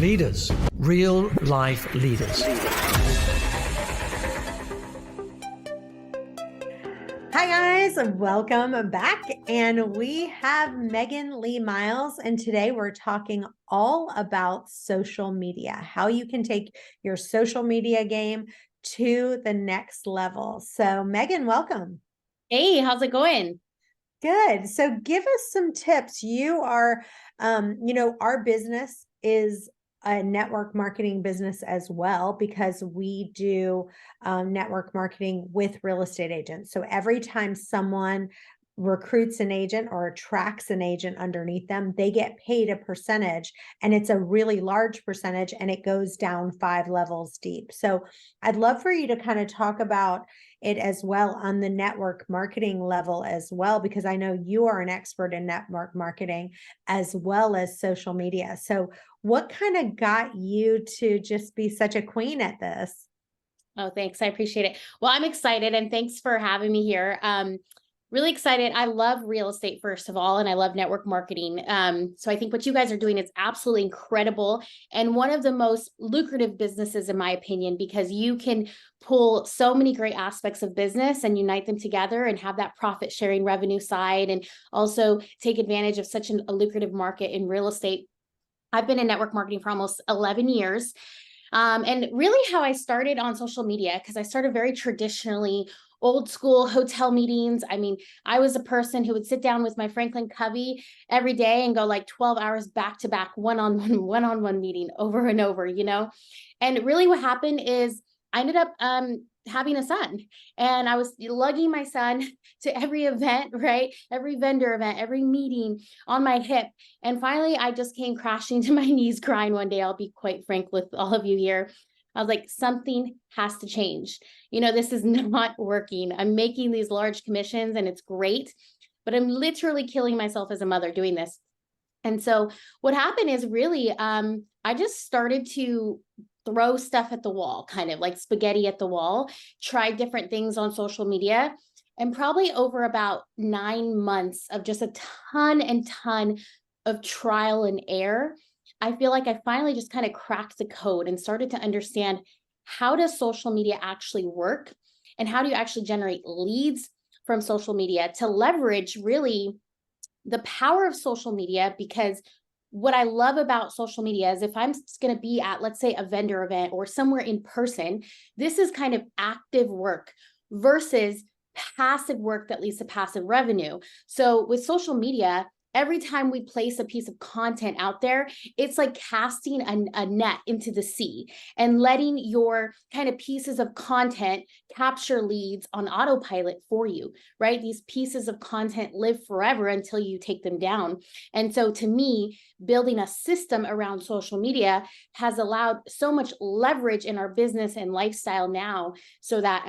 Leaders, real life leaders. Hi guys, welcome back. And we have Megan Lee Miles, and today we're talking all about social media, how you can take your social media game to the next level. So Megan, welcome. Hey, how's it going? Good. So give us some tips. You are, our business is a network marketing business as well, because we do network marketing with real estate agents. So every time someone recruits an agent or attracts an agent underneath them, they get paid a percentage, and it's a really large percentage, and it goes down 5 levels deep. So I'd love for you to kind of talk about it as well on the network marketing level as well, because I know you are an expert in network marketing as well as social media. So what kind of got you to just be such a queen at this? Oh, thanks. I appreciate it. Well, I'm excited, and thanks for having me here. Really excited. I love real estate, first of all, and I love network marketing. So I think what you guys are doing is absolutely incredible, and one of the most lucrative businesses, in my opinion, because you can pull so many great aspects of business and unite them together and have that profit sharing revenue side, and also take advantage of such a lucrative market in real estate. I've been in network marketing for almost 11 years. And really how I started on social media, because I started very traditionally, old school hotel meetings. I mean, I was a person who would sit down with my Franklin Covey every day and go like 12 hours back to back, one-on-one meeting over and over, And really what happened is I ended up having a son, and I was lugging my son to every event, right? Every vendor event, every meeting on my hip. And finally, I just came crashing to my knees crying one day. I'll be quite frank with all of you here. I was like, something has to change. This is not working. I'm making these large commissions and it's great, but I'm literally killing myself as a mother doing this. And so what happened is really, I just started to throw stuff at the wall, kind of like spaghetti at the wall, tried different things on social media, and probably over about 9 months of just a ton and ton of trial and error, I feel like I finally just kind of cracked the code and started to understand, how does social media actually work, and how do you actually generate leads from social media to leverage really the power of social media. Because what I love about social media is, if I'm going to be at, let's say, a vendor event or somewhere in person, this is kind of active work versus passive work that leads to passive revenue. So with social media, every time we place a piece of content out there, it's like casting a net into the sea and letting your kind of pieces of content capture leads on autopilot for you, right? These pieces of content live forever until you take them down. And so to me, building a system around social media has allowed so much leverage in our business and lifestyle now, so that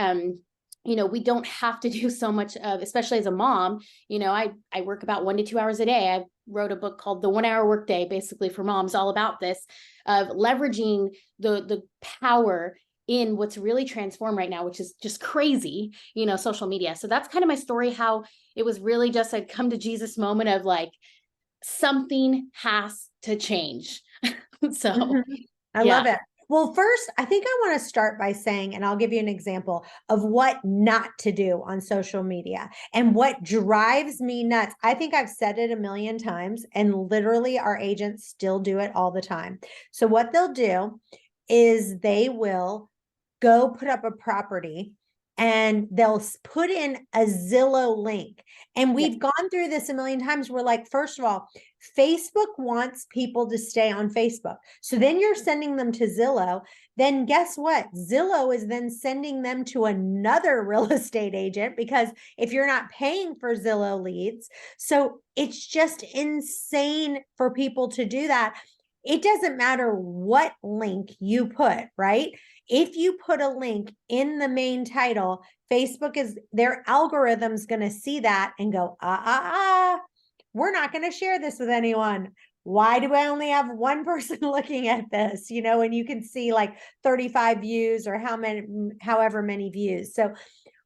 we don't have to do so much of, especially as a mom, I work about 1 to 2 hours a day. I wrote a book called The 1 Hour Workday, basically for moms, all about this, of leveraging the power in what's really transformed right now, which is just crazy, social media. So that's kind of my story, how it was really just a come to Jesus moment of like, something has to change. So I love it. Well, first, I think I want to start by saying, and I'll give you an example of what not to do on social media and what drives me nuts. I think I've said it a million times, and literally our agents still do it all the time. So what they'll do is they will go put up a property, and they'll put in a Zillow link. And we've gone through this a million times. We're like, first of all, Facebook wants people to stay on Facebook. So then you're sending them to Zillow. Then guess what? Zillow is then sending them to another real estate agent, because if you're not paying for Zillow leads, so it's just insane for people to do that. It doesn't matter what link you put, right? If you put a link in the main title, Facebook is, their algorithm's going to see that and go, we're not going to share this with anyone. Why do I only have one person looking at this? And you can see like 35 views or however many views. So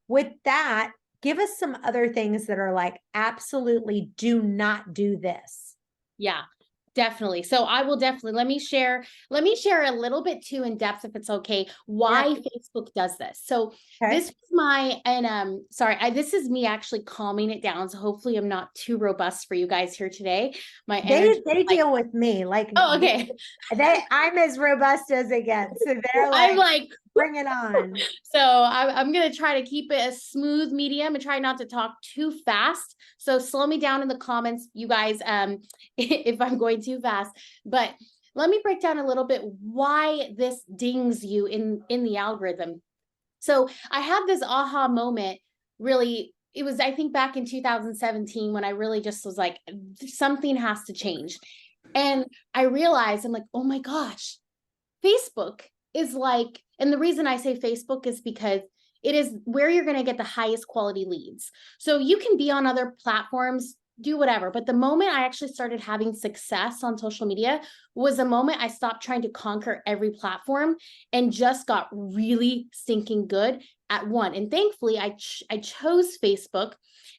with that, give us some other things that are like, absolutely do not do this. Yeah. Definitely. So I will definitely, let me share a little bit too in depth, if it's okay, why Facebook does this. So this was my, and this is me actually calming it down. So hopefully I'm not too robust for you guys here today. My energy, they deal with me like, oh, okay. I'm as robust as it gets. So they're I'm like, bring it on. So I'm going to try to keep it a smooth medium and try not to talk too fast. So slow me down in the comments, you guys, if I'm going too fast. But let me break down a little bit why this dings you in the algorithm. So I had this aha moment, really. It was, I think, back in 2017 when I really just was like, something has to change. And I realized, I'm like, oh my gosh, Facebook is like, and the reason I say Facebook is because it is where you're going to get the highest quality leads. So you can be on other platforms, do whatever. But the moment I actually started having success on social media was the moment I stopped trying to conquer every platform and just got really stinking good at one. And thankfully, I chose Facebook,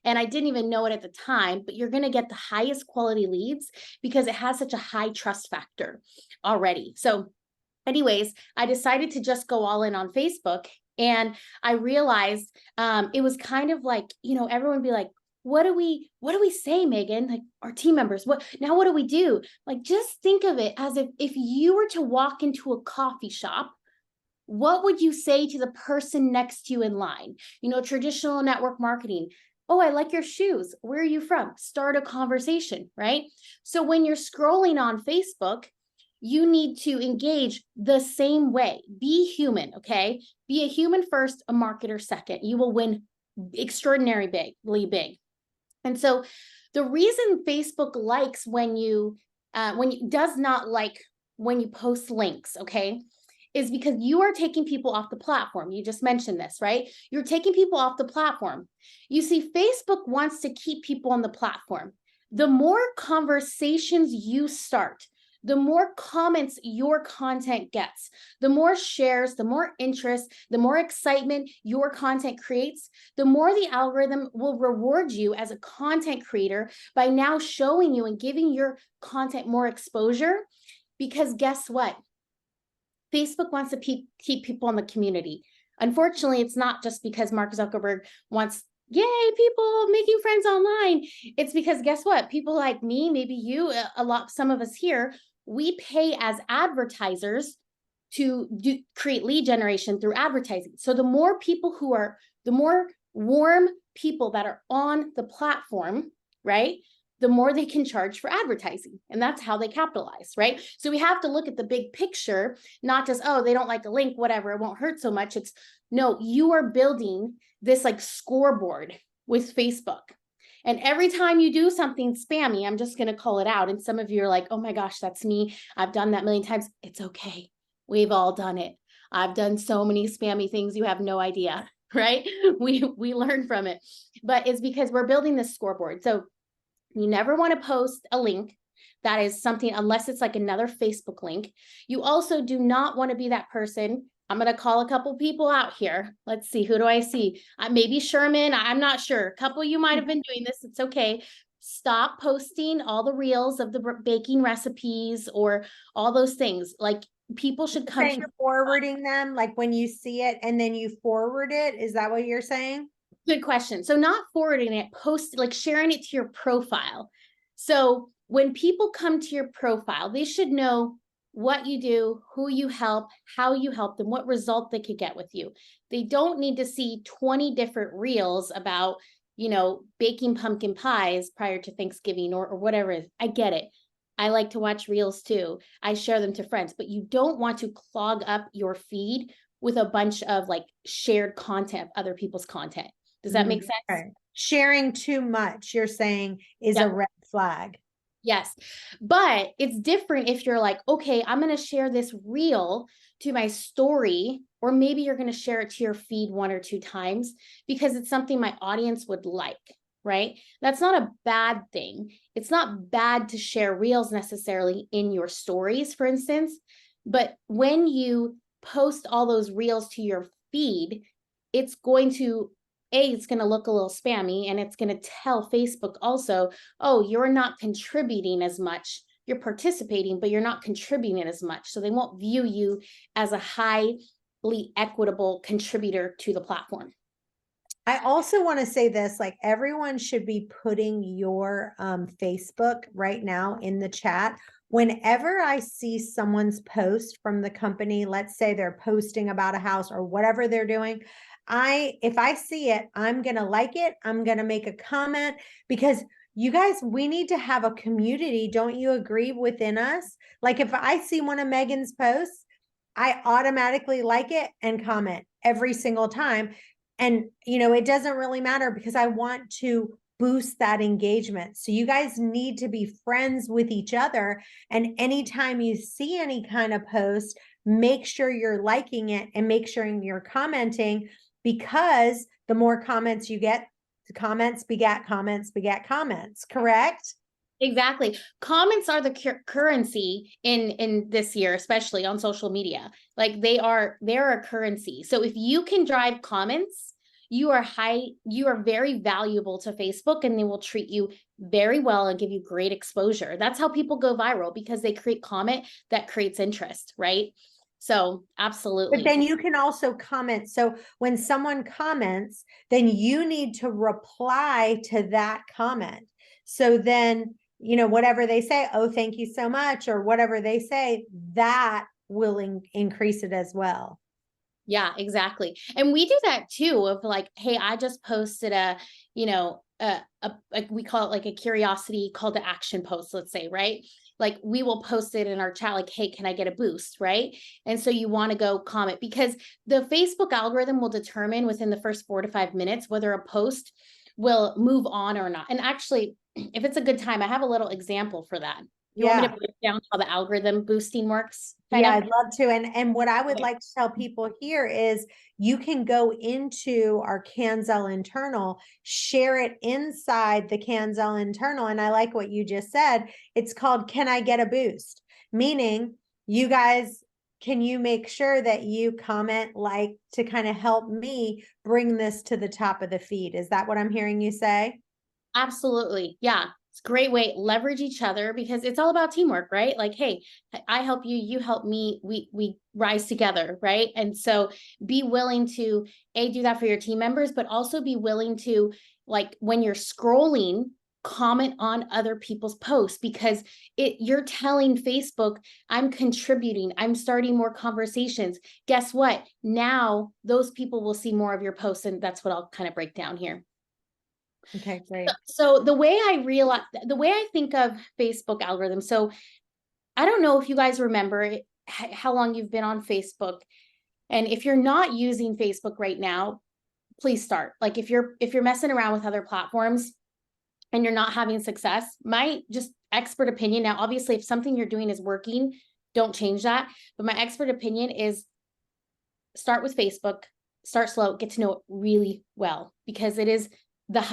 and I didn't even know it at the time, but you're going to get the highest quality leads because it has such a high trust factor already. So anyways, I decided to just go all in on Facebook, and I realized it was kind of like, everyone would be like, what do we say, Megan? Like, our team members, what do we do? Like, just think of it as if you were to walk into a coffee shop, what would you say to the person next to you in line? Traditional network marketing. Oh, I like your shoes. Where are you from? Start a conversation, right? So when you're scrolling on Facebook, you need to engage the same way. Be human, okay? Be a human first, a marketer second. You will win extraordinarily big. And so the reason Facebook likes when you does not like when you post links, okay, is because you are taking people off the platform. You just mentioned this, right? You're taking people off the platform. You see, Facebook wants to keep people on the platform. The more conversations you start, the more comments your content gets, the more shares, the more interest, the more excitement your content creates, the more the algorithm will reward you as a content creator by now showing you and giving your content more exposure. Because guess what? Facebook wants to keep people in the community. Unfortunately, it's not just because Mark Zuckerberg wants, yay, people making friends online. It's because guess what? People like me, maybe you, some of us here, we pay as advertisers to create lead generation through advertising. So the more warm people that are on the platform, right, the more they can charge for advertising. And that's how they capitalize, right? So we have to look at the big picture, not just, oh, they don't like a link, whatever, it won't hurt so much. It's, no, you are building this like scoreboard with Facebook. And every time you do something spammy, I'm just going to call it out. And some of you are like, oh my gosh, that's me. I've done that a million times. It's okay. We've all done it. I've done so many spammy things. You have no idea, right? We learn from it, but it's because we're building this scoreboard. So you never want to post a link that is something, unless it's like another Facebook link. You also do not want to be that person. I'm going to call a couple people out here. Let's see. Who do I see? Maybe Sherman. I'm not sure. A couple of you might have been doing this. It's okay. Stop posting all the reels of the baking recipes or all those things. Like, people should come to forwarding them, like when you see it and then you forward it. Is that what you're saying? Good question. So not forwarding it, like sharing it to your profile. So when people come to your profile, they should know what you do, who you help, how you help them, what result they could get with you. They don't need to see 20 different reels about, baking pumpkin pies prior to Thanksgiving or whatever it is. I get it. I like to watch reels too. I share them to friends, but you don't want to clog up your feed with a bunch of like shared content, other people's content. Does that make sense? Right. Sharing too much, you're saying, is a red flag. Yes. But it's different if you're like, okay, I'm going to share this reel to my story, or maybe you're going to share it to your feed 1 or 2 times because it's something my audience would like, right? That's not a bad thing. It's not bad to share reels necessarily in your stories, for instance. But when you post all those reels to your feed, it's going to it's going to look a little spammy, and it's going to tell Facebook also, oh, you're not contributing as much you're participating, but you're not contributing as much. So they won't view you as a highly equitable contributor to the platform. I also want to say this, like everyone should be putting your Facebook right now in the chat. Whenever I see someone's post from the company, let's say they're posting about a house or whatever they're doing, if I see it, I'm going to like it. I'm going to make a comment, because you guys, we need to have a community. Don't you agree within us? Like if I see one of Megan's posts, I automatically like it and comment every single time. And, it doesn't really matter, because I want to boost that engagement. So you guys need to be friends with each other. And anytime you see any kind of post, make sure you're liking it and make sure you're commenting, because the more comments you get, comments begat comments begat comments, correct? Exactly. Comments are the currency in this year, especially on social media. Like they're a currency. So if you can drive comments, you are very valuable to Facebook, and they will treat you very well and give you great exposure. That's how people go viral, because they create comment that creates interest, right? So absolutely. But then you can also comment. So when someone comments, then you need to reply to that comment. So then, whatever they say, oh, thank you so much, or whatever they say, that will increase it as well. Yeah, exactly. And we do that too, of like, hey, I just posted like we call it like a curiosity call to action post, let's say, right? Like we will post it in our chat, like, hey, can I get a boost? Right. And so you want to go comment, because the Facebook algorithm will determine within the first 4 to 5 minutes whether a post will move on or not. And actually, if it's a good time, I have a little example for that. You want me to break down how the algorithm boosting works? I'd love to. And what I would like to tell people here is you can go into our Canzel internal, share it inside the Canzel internal. And I like what you just said. It's called, can I get a boost? Meaning, you guys, can you make sure that you comment, like, to kind of help me bring this to the top of the feed? Is that what I'm hearing you say? Absolutely. Yeah. It's a great way, leverage each other, because it's all about teamwork, right? Like, hey, I help you, you help me, we rise together, right? And so be willing to do that for your team members, but also be willing to, like, when you're scrolling, comment on other people's posts, because you're telling Facebook, I'm contributing, I'm starting more conversations. Guess what? Now those people will see more of your posts, and that's what I'll kind of break down here. Okay, great. So the way I think of Facebook algorithm. So I don't know if you guys remember how long you've been on Facebook. And if you're not using Facebook right now, please start. Like if you're messing around with other platforms and you're not having success, my just expert opinion. Now, obviously, if something you're doing is working, don't change that. But my expert opinion is start with Facebook, start slow, get to know it really well, because it is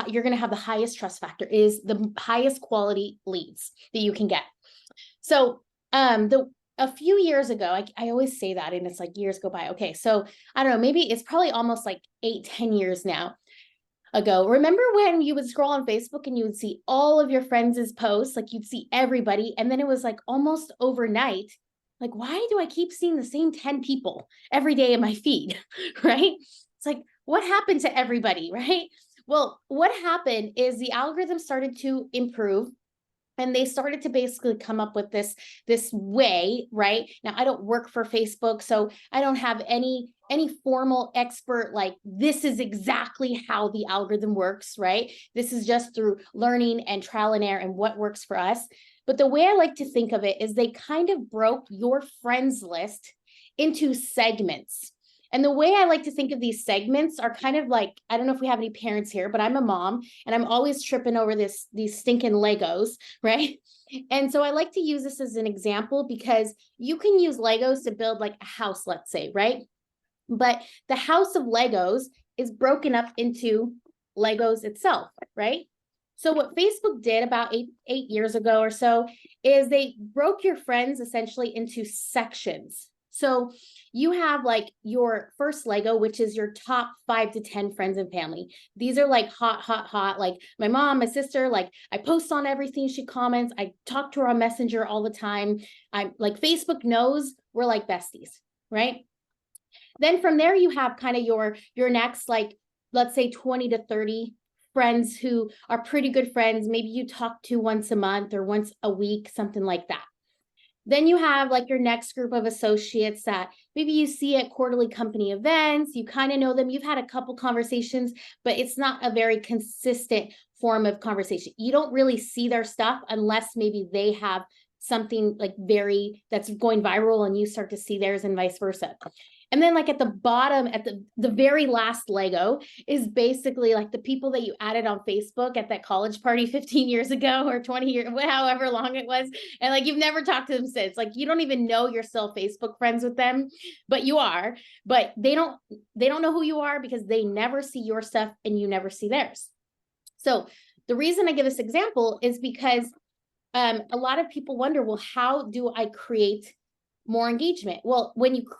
you're going to have the highest trust factor, is the highest quality leads that you can get. So a few years ago, I always say that, and it's like years go by. Okay, so I don't know, maybe it's probably almost like 8-10 years now ago. Remember when you would scroll on Facebook and you would see all of your friends' posts, like you'd see everybody, and then it was like almost overnight, like, why do I keep seeing the same 10 people every day in my feed, right? It's like, what happened to everybody, right? Well, what happened is the algorithm started to improve, and they started to basically come up with this way, right? Now, I don't work for Facebook, so I don't have any formal expert, like, this is exactly how the algorithm works, right? This is just through learning and trial and error and what works for us. But the way I like to think of it is they kind of broke your friends list into segments. And the way I like to think of these segments are kind of like, I don't know if we have any parents here, but I'm a mom and I'm always tripping over these stinking Legos, right? And so I like to use this as an example, because you can use Legos to build like a house, let's say, right? But the house of Legos is broken up into Legos itself, right? So what Facebook did about eight years ago or so is they broke your friends essentially into sections. So you have like your first Lego, which is your top 5 to 10 friends and family. These are like hot, like my mom, my sister, like I post on everything she comments. I talk to her on Messenger all the time. I'm like, Facebook knows we're like besties, right? Then from there, you have kind of your next, like, let's say 20 to 30 friends who are pretty good friends. Maybe you talk to once a month or once a week, something like that. Then you have like your next group of associates that maybe you see at quarterly company events. You kind of know them. You've had a couple conversations, but it's not a very consistent form of conversation. You don't really see their stuff unless maybe they have something like that's going viral and you start to see theirs and vice versa. And then like at the bottom, at the very last Lego is basically like the people that you added on Facebook at that college party 15 years ago or 20 years, however long it was. And like, you've never talked to them since. Like, you don't even know you're still Facebook friends with them, but you are, but they don't know who you are because they never see your stuff and you never see theirs. So the reason I give this example is because a lot of people wonder, well, how do I create more engagement? Well,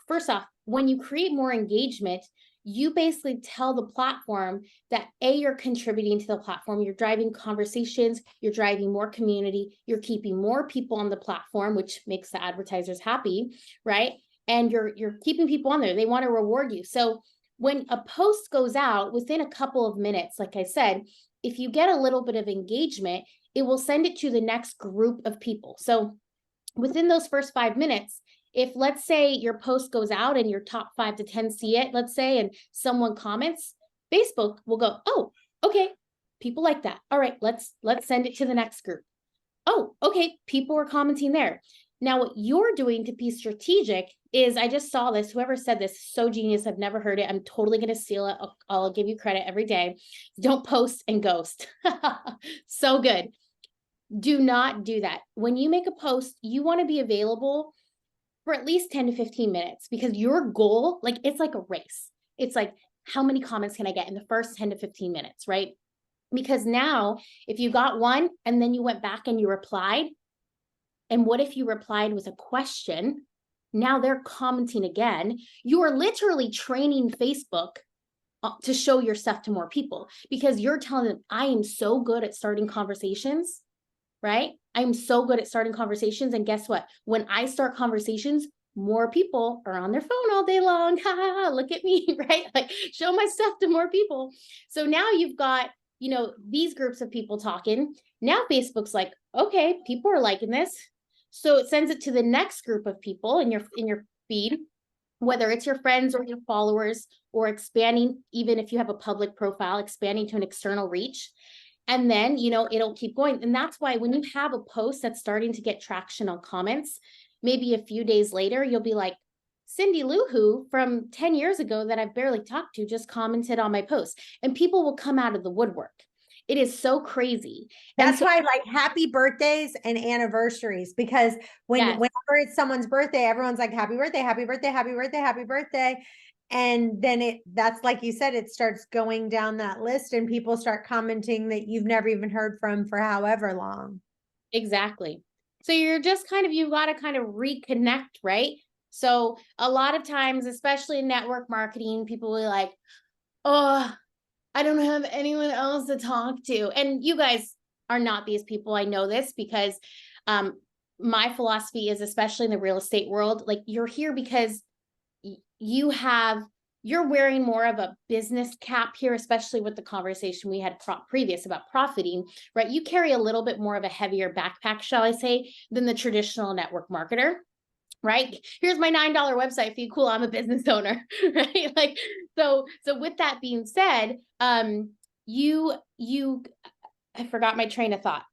first off, when you create more engagement, you basically tell the platform that you're contributing to the platform, you're driving conversations, you're driving more community, you're keeping more people on the platform, which makes the advertisers happy, right? And you're keeping people on there. They want to reward you. So when a post goes out within a couple of minutes, like I said, if you get a little bit of engagement, it will send it to the next group of people. So within those first 5 minutes, if let's say your post goes out and your top 5 to 10 see it, let's say, and someone comments, Facebook will go, oh, okay, people like that. All right, let's send it to the next group. Oh, okay, people are commenting there. Now, what you're doing to be strategic is, I just saw this, whoever said this, so genius, I've never heard it. I'm totally going to steal it. I'll give you credit every day. Don't post and ghost. So good. Do not do that. When you make a post, you want to be available for at least 10 to 15 minutes because your goal, like, it's like a race. It's like, how many comments can I get in the first 10 to 15 minutes, right? Because now if you got one and then you went back and you replied, and what if you replied with a question? Now they're commenting again. You are literally training Facebook to show your stuff to more people because you're telling them, I am so good at starting conversations, right? I'm so good at starting conversations. And guess what? When I start conversations, more people are on their phone all day long. Look at me, right? Like, show my stuff to more people. So now you've got, these groups of people talking. Now Facebook's like, okay, people are liking this. So it sends it to the next group of people in your feed, whether it's your friends or your followers, or expanding, even if you have a public profile, expanding to an external reach. And then, it'll keep going. And that's why when you have a post that's starting to get traction on comments, maybe a few days later, you'll be like, Cindy Lou Who from 10 years ago that I've barely talked to just commented on my post, and people will come out of the woodwork. It is so crazy. That's why I like happy birthdays and anniversaries, because whenever it's someone's birthday, everyone's like, happy birthday, happy birthday, happy birthday, happy birthday. And then that's like you said, it starts going down that list and people start commenting that you've never even heard from for however long. Exactly. So you're just you've got to kind of reconnect, right? So a lot of times, especially in network marketing, people will be like, oh, I don't have anyone else to talk to. And you guys are not these people. I know this because my philosophy is, especially in the real estate world, like, you're here because you're wearing more of a business cap here, especially with the conversation we had previous about profiting, right? You carry a little bit more of a heavier backpack, shall I say, than the traditional network marketer, right? Here's my $9 website fee. Cool. I'm a business owner, right? Like, so with that being said, I forgot my train of thought.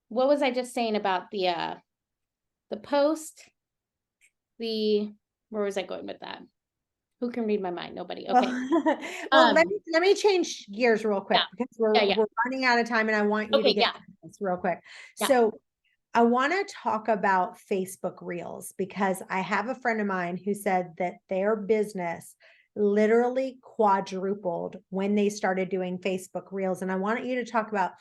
What was I just saying about the post? Where was I going with that? Who can read my mind? Nobody. Okay. Well, let me change gears real quick because we're running out of time and I want you to get this real quick. Yeah. So I want to talk about Facebook Reels because I have a friend of mine who said that their business literally quadrupled when they started doing Facebook Reels. And I want you to talk about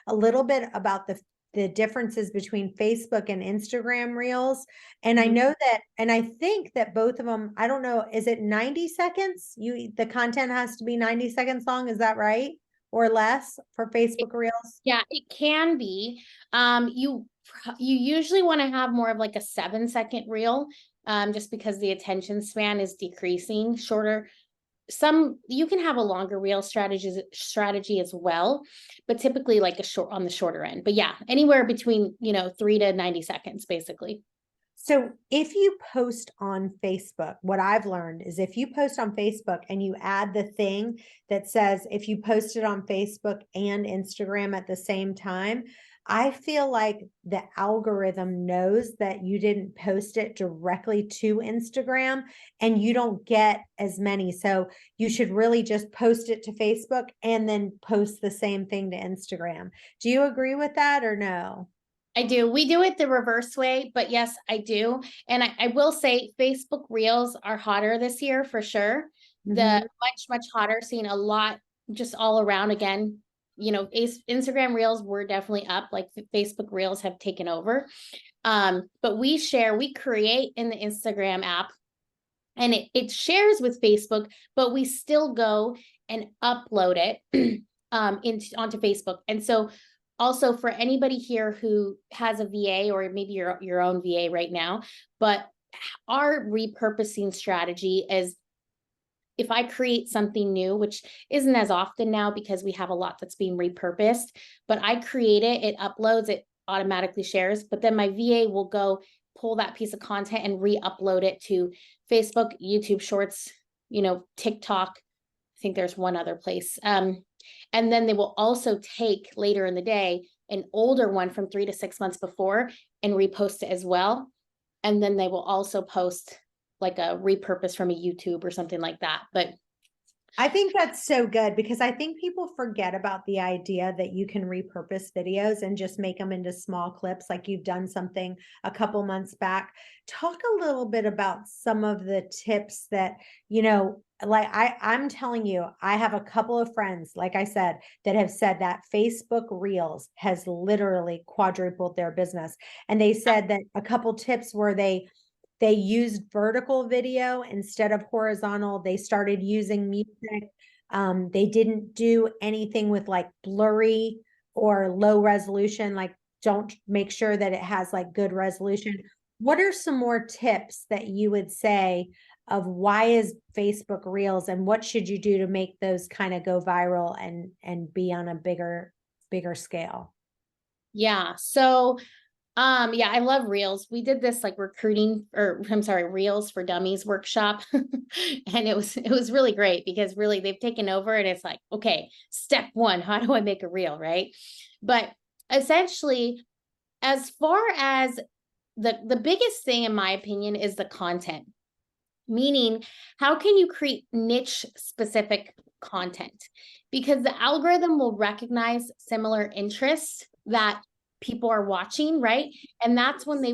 a little bit about the the differences between Facebook and Instagram Reels. And I know that, and I think that both of them, I don't know, is it 90 seconds? The content has to be 90 seconds long. Is that right? Or less for Facebook Reels? Yeah, it can be. You usually want to have more of like a 7-second reel, just because the attention span is decreasing. Shorter, you can have a longer reel strategy as well, but typically like on the shorter end. But yeah, anywhere between 3 to 90 seconds, basically. So if you post on Facebook, what I've learned is if you post on Facebook and you add the thing that says, if you post it on Facebook and Instagram at the same time, I feel like the algorithm knows that you didn't post it directly to Instagram and you don't get as many. So you should really just post it to Facebook and then post the same thing to Instagram. Do you agree with that or no? I do. We do it the reverse way, but yes, I do. And I will say Facebook Reels are hotter this year for sure. The much hotter, seeing a lot just all around again. Instagram Reels were definitely up, like Facebook Reels have taken over. But we create in the Instagram app and it shares with Facebook, but we still go and upload it onto Facebook. And so also for anybody here who has a VA or maybe your own VA right now, but our repurposing strategy is if I create something new, which isn't as often now because we have a lot that's being repurposed, but I create it uploads, it automatically shares, but then my VA will go pull that piece of content and re-upload it to Facebook, YouTube Shorts, TikTok. I think there's one other place. And then they will also take later in the day an older one from 3 to 6 months before and repost it as well. And then they will also post like a repurpose from a YouTube or something like that. But I think that's so good because I think people forget about the idea that you can repurpose videos and just make them into small clips, like you've done something a couple months back. Talk a little bit about some of the tips that, like I'm telling you, I have a couple of friends, like I said, that have said that Facebook Reels has literally quadrupled their business. And they said that a couple tips were they used vertical video instead of horizontal. They started using music. They didn't do anything with like blurry or low resolution, like don't make sure that it has like good resolution. What are some more tips that you would say of why is Facebook Reels and what should you do to make those kind of go viral and be on a bigger scale? Yeah. So I love Reels. We did this like Reels for Dummies workshop. And it was really great because really they've taken over and it's like, okay, step 1, how do I make a reel, right? But essentially, as far as the biggest thing in my opinion is the content, meaning how can you create niche specific content? Because the algorithm will recognize similar interests that people are watching, right? And that's when they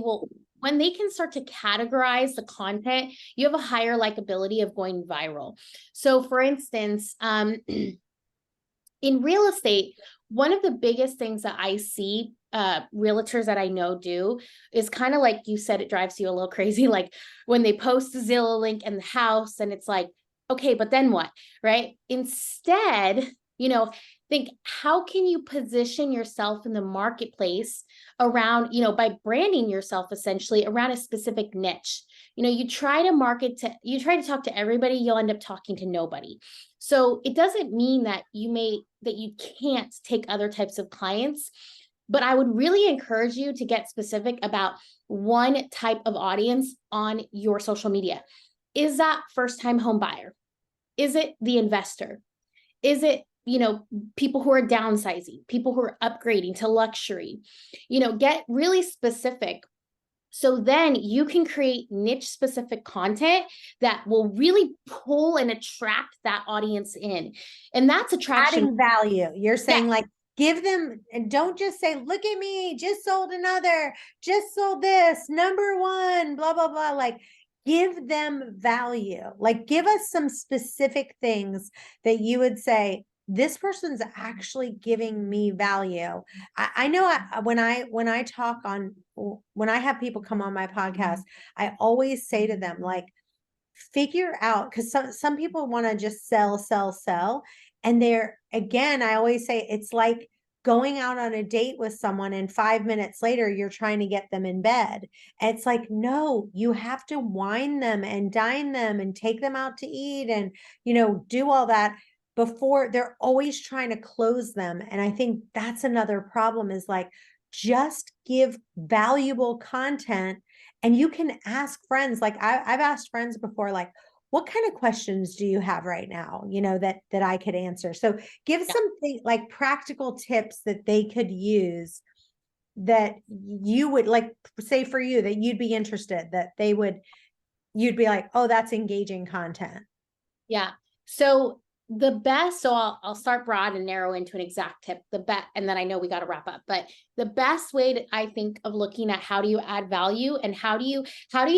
can start to categorize the content, you have a higher likability of going viral. So for instance, in real estate, one of the biggest things that I see realtors that I know do is kind of like you said, it drives you a little crazy. Like when they post the Zillow link and the house and it's like, okay, but then what, right? Instead, think how can you position yourself in the marketplace around, by branding yourself essentially around a specific niche. You try to talk to everybody, you'll end up talking to nobody. So it doesn't mean that you can't take other types of clients, but I would really encourage you to get specific about one type of audience on your social media. Is that first-time home buyer? Is it the investor? Is it people who are downsizing, people who are upgrading to luxury? Get really specific. So then you can create niche specific content that will really pull and attract that audience in. And that's attraction. Adding value. You're saying like, give them, and don't just say, look at me, just sold another, just sold this, number 1, blah, blah, blah. Like, give them value. Like, give us some specific things that you would say, this person's actually giving me value. I know when I talk on, when I have people come on my podcast, I always say to them, like, figure out, because some people want to just sell. And again, I always say it's like going out on a date with someone and 5 minutes later you're trying to get them in bed. And it's like, no, you have to wine them and dine them and take them out to eat and, do all that before. They're always trying to close them. And I think that's another problem, is like, just give valuable content. And you can ask friends, like I've asked friends before, like, what kind of questions do you have right now, that I could answer? So give something like practical tips that they could use, that you would, like, say for you, that you'd be interested, that you'd be like, oh, that's engaging content. Yeah. So I'll start broad and narrow into an exact tip. And then I know we got to wrap up, but the best way I think of looking at how do you add value and how do you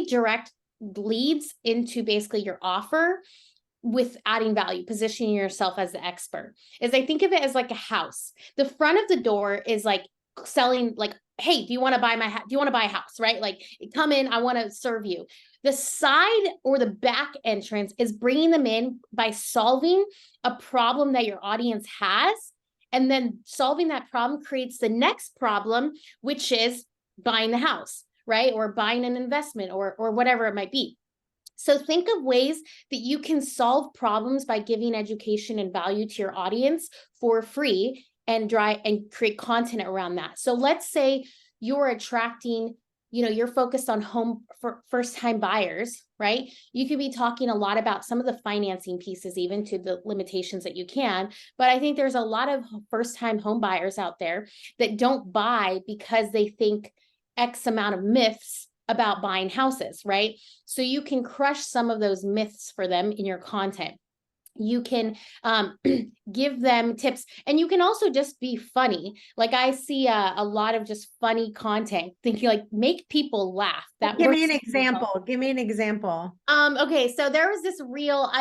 direct leads into basically your offer with adding value, positioning yourself as the expert, is I think of it as like a house. The front of the door is like selling, like, hey, do you want to buy a house? Right? Like, come in, I want to serve you. The side or the back entrance is bringing them in by solving a problem that your audience has. And then solving that problem creates the next problem, which is buying the house, right? Or buying an investment or whatever it might be. So think of ways that you can solve problems by giving education and value to your audience for free and create content around that. So let's say you're attracting, you're focused on home for first-time buyers, right? You could be talking a lot about some of the financing pieces, even to the limitations that you can. But I think there's a lot of first-time home buyers out there that don't buy because they think X amount of myths about buying houses, right? So you can crush some of those myths for them in your content. You can give them tips, and you can also just be funny. Like, I see a lot of just funny content, thinking like, make people laugh. Give me an example. Okay. So there was this reel.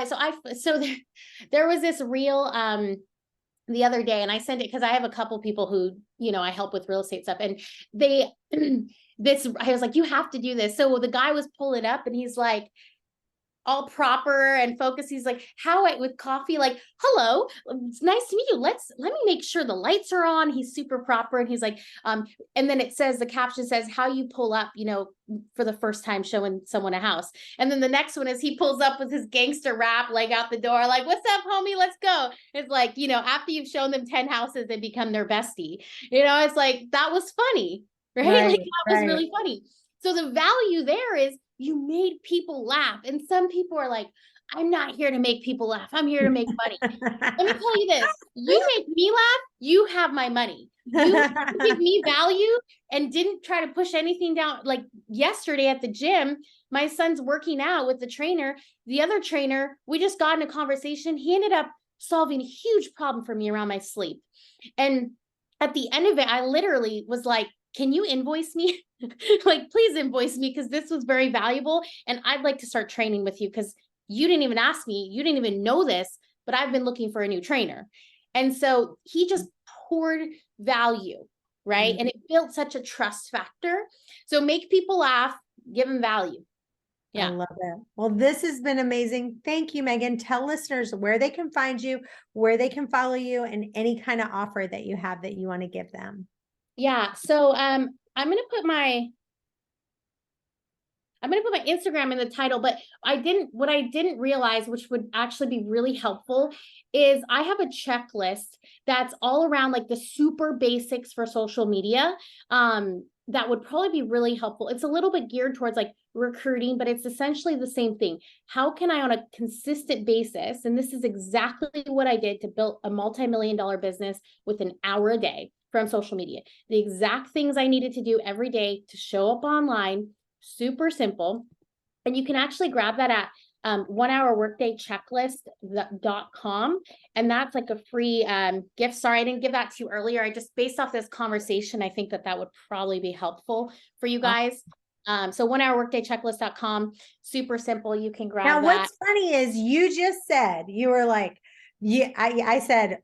There was this reel the other day, and I sent it because I have a couple people who, I help with real estate stuff, and they I was like, you have to do this. So the guy was pulling up and he's like, all proper and focused. He's like, with coffee, like, hello, it's nice to meet you. Let me make sure the lights are on. He's super proper. And he's like, and then the caption says, how you pull up, for the first time showing someone a house. And then the next one is he pulls up with his gangster rap, like, out the door, like, what's up, homie? Let's go. It's like, after you've shown them 10 houses, they become their bestie. It's like, that was funny, right? Like, that was really funny. So the value there is, you made people laugh. And some people are like, I'm not here to make people laugh. I'm here to make money. Let me tell you this. You make me laugh, you have my money. You give me value and didn't try to push anything down. Like yesterday at the gym, my son's working out with the trainer. The other trainer, we just got in a conversation. He ended up solving a huge problem for me around my sleep. And at the end of it, I literally was like, can you invoice me? Like, please invoice me, because this was very valuable. And I'd like to start training with you, because you didn't even ask me. You didn't even know this, but I've been looking for a new trainer. And so he just poured value, right? Mm-hmm. And it built such a trust factor. So make people laugh, give them value. Yeah. I love it. Well, this has been amazing. Thank you, Megan. Tell listeners where they can find you, where they can follow you, and any kind of offer that you have that you want to give them. Yeah. So I'm going to put my Instagram in the title, but what I didn't realize, which would actually be really helpful, is I have a checklist that's all around like the super basics for social media. That would probably be really helpful. It's a little bit geared towards like recruiting, but it's essentially the same thing. How can I, on a consistent basis, and this is exactly what I did to build a multi-million-dollar business with an hour a day from social media, the exact things I needed to do every day to show up online, super simple. And you can actually grab that at 1hourworkdaychecklist.com. And that's like a free gift. Sorry, I didn't give that to you earlier. I just, based off this conversation, I think that would probably be helpful for you guys. So 1hourworkdaychecklist.com, super simple. You can grab that. Now, what's funny is you just said, you were like, I said,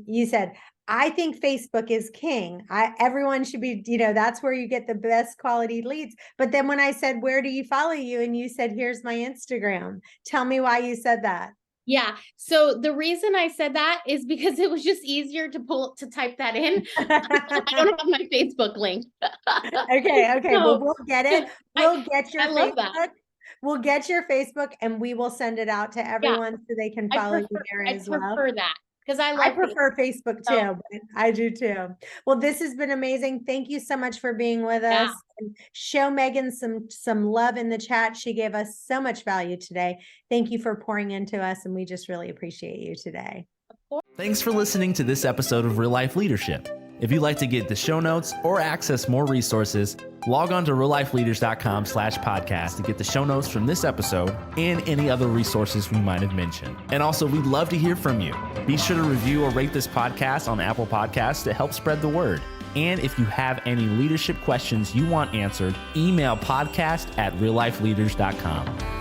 you said, I think Facebook is king. Everyone should be, that's where you get the best quality leads. But then when I said, where do you follow you? And you said, here's my Instagram. Tell me why you said that. Yeah. So the reason I said that is because it was just easier to type that in. I don't have my Facebook link. Okay. Well, we'll get it. We'll get your Facebook. That. We'll get your Facebook and we will send it out to everyone so they can follow you there as well. I prefer that because I prefer Facebook too. But I do too. Well, this has been amazing. Thank you so much for being with us. And show Megan some love in the chat. She gave us so much value today. Thank you for pouring into us, and we just really appreciate you today. Thanks for listening to this episode of Real Life Leadership. If you'd like to get the show notes or access more resources, log on to reallifeleaders.com/podcast to get the show notes from this episode and any other resources we might have mentioned. And also, we'd love to hear from you. Be sure to review or rate this podcast on Apple Podcasts to help spread the word. And if you have any leadership questions you want answered, email podcast@reallifeleaders.com.